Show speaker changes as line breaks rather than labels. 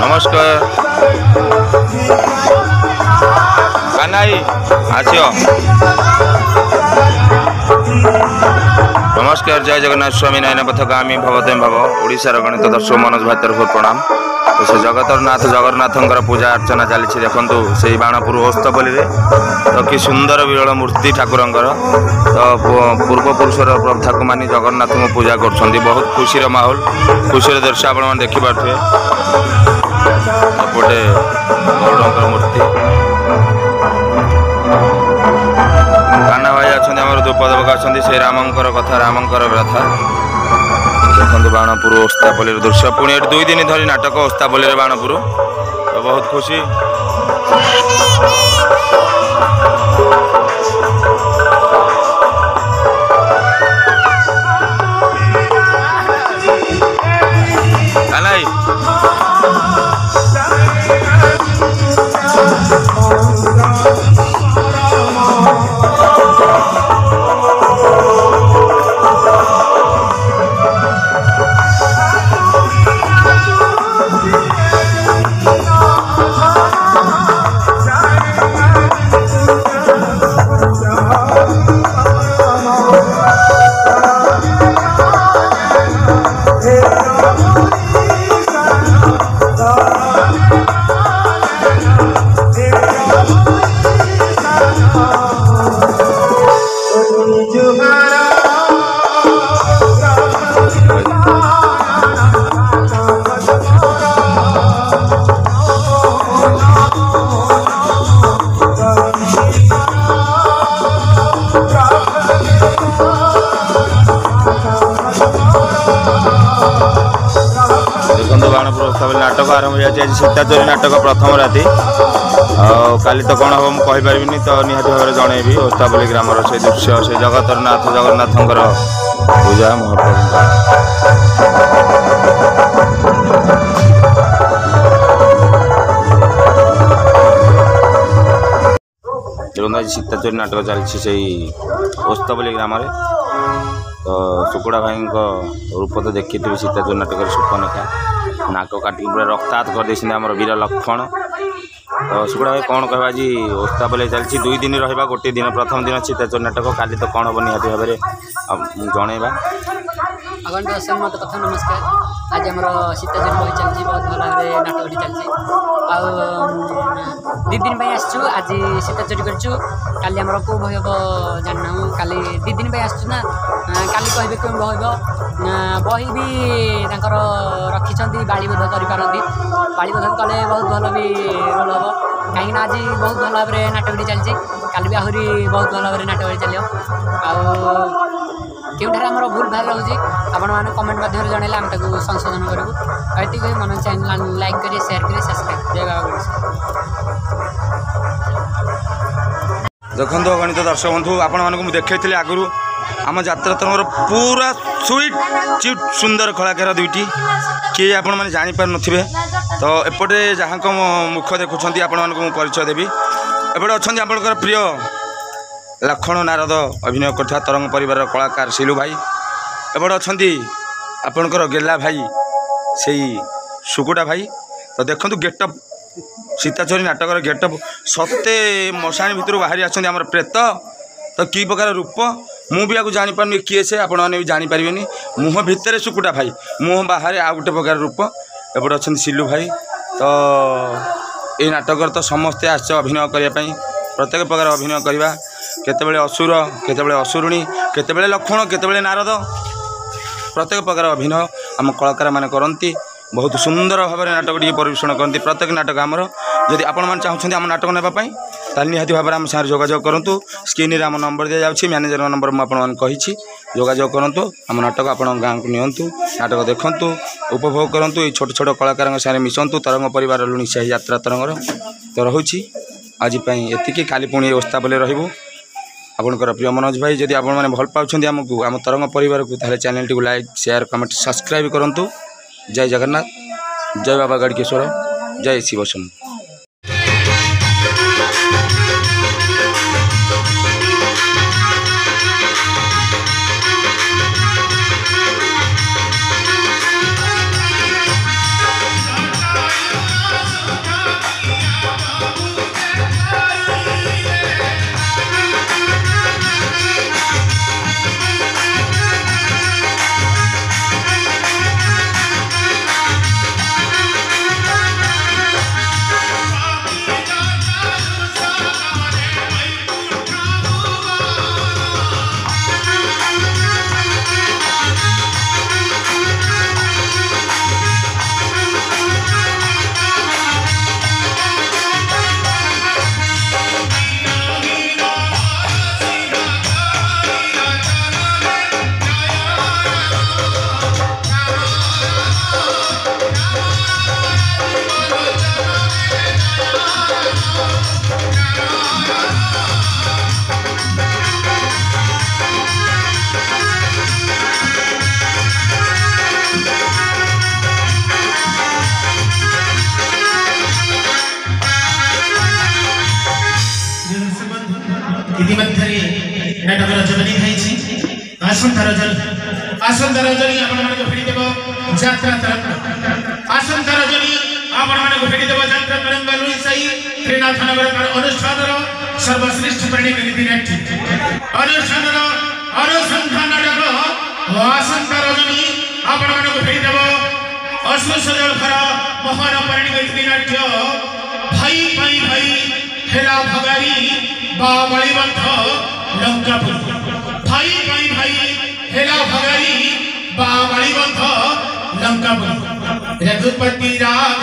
नमस्कार कानाई आसियो नमस्कार जय जगन्नाथ स्वामी नयन पथगामी भवदेम भव ओडिशार गणित दर्शक मनोज भाई तरफ प्रणाम। तो से जगतरनाथ जगन्नाथंकर पूजा अर्चना चली देखु से बाणपुर ओस्तपल्ली तो कि सुंदर विरल मूर्ति ठाकुरंकर तो पूर्वपुरुषर प्रथा को मानी जगन्नाथ को पूजा कर बहुत खुशी माहौल खुशी दृश्य आप देखिपे एपटे गौड़कर मूर्ति काना भाई अच्छा द्रुपद अच्छा से रामंकर कथा रामंकर व्यथा देखो बाणपुर ओस्तापल्ली दृश्य पुणी 2 दिन धरी नाटक ओस्तापल्ली बाणपुर तो बहुत खुशी नाटक आरंभ हो सीताचोरी नाटक प्रथम राति काली तो कौन हम कहीपरि तो निहत भाव में जनइबी ओस्तापल्ली ग्राम से दृश्य से जगतरनाथ जगन्नाथंकर पूजा देखो सीताचोरी नाटक चली ओस्तापल्ली ग्राम तो सुकुड़ा भाई रूप तो देखी थे सीताचोरी नाटक सुपनेखा नाक काटिक पूरा रक्तात कर आम वीर लक्ष्मण तो सुकुड़ा भाई कौन कह आज ओस्तापल्ली चलती 2 दिन रहा गोटे दिन प्रथम दिन सीताचोरी नाटक काली तो कौन हम निहत भाव में जनइबा
अगण दर्शक मत कथा नमस्कार आज आम सीताचोरी बही चलती बहुत भल भाव नाटकटी चलती आ 2 दिन आसचु आज सीताचोरी करूँ काली आम कौ भय हम जानना काली 2 दिन आसचु ना काली कहे कौन भय बही भी रखिंट बाड़ीबोध करपारती बाड़ीबोध कले बहुत भल भी रोल हम कहीं आज बहुत भल भाव में नाटकटी चलती काली भी आहरी बहुत भल भाव में नाटकटी चलो क्योंठार आम भूल भाल रोचे आपण मैंने कमेंट माध्यम जनइले आम ताको संशोधन करूँ ये मन चैनल लाइक करें शेयर करें सब्सक्राइब जय बाबा
देखो गणित दर्शक बंधु आपण मानक देखी आगुरी आम यात्रा तरफ पूरा स्वीट चिट सुंदर कलाकार 2टी किए आपण मैंने जापार नथिबे तो एपटे जहाँ मुख देखुं आपण मानक परिचय देवी एपटे अच्छा आपंकर प्रिय लक्ष्मण नारद अभिनय करता तरंग परिवार कलाकार सिलू भाई एपटे अच्छा आपणकर गेला भाई से सुकुटा भाई तो देखो गेटअप सीताचोरी नाटकर गेटअप सत्ते मशाणी भितर बाहरी आछन हमर प्रेत तो कि प्रकार रूप मुझे आपको जापार किए से आपण मैंने भी जानीपारे मुह भितर सुकुटा भाई मुह बाहर आ गोटे प्रकार रूप एपटे अच्छा सिलू भाई तो ये नाटक तो समस्ते आस अभिनय करने प्रत्येक प्रकार अभिनय करवा केतबेले असुर केतबेले असुरुणी केतबेले लक्ष्मण केतबेले नारद प्रत्येक प्रकार अभिनय आम कलाकार माने करती बहुत सुंदर भाव में नाटक टी परिवेषण करती प्रत्येक नाटक आमर जदि आपण मैंने चाहते आम नाटक नापी ताल निहाती भाव में आम सारे जोगाजोग करूँ स्क्रीन आम नंबर दी जाऊँगी मैनेजर नंबर मुझे जोगाजोग करूँ आम नाटक आप गाँव को नियंतु नाटक देखूँ उपभोग करूँ ये छोट छोट कलाकार सारे मिशंतु तरंग परिवार लुणी से यात्रा तरंगर तो रोचे आज एतिकी काली पुणी ओस्तापल्ली रहबू आपनकर प्रिय मनोज भाई जदि आपण मैंने भल पाउछन्ती आमको आम तरंग परिवार को ताले channel T like share comment subscribe करूँ जय जगन्नाथ जय बाबा गढ़केश्वर जय शिवशंभु।
नाटक रजनी खाई आसंता रजनी आपण मन को फेरी देव यात्रा तरंग आसंता रजनी आपण मन को फेरी देव यात्रा तरंग लुई साई त्रिनाथ नगर अनुष्ठान सर्वश्रेष्ठ परिणीति नाट्य अनुष्ठान अनुसंधान नाटक आसंता रजनी आपण मन को फेरी देव अश्वसजल खरा महान परिणीति नाट्य भाई भाई भाई हेला भगारी बा बलिबंध लंकापुर भाई भाई भाई हेला भगारी बा बलिबंध लंकापुर रघुपति राम।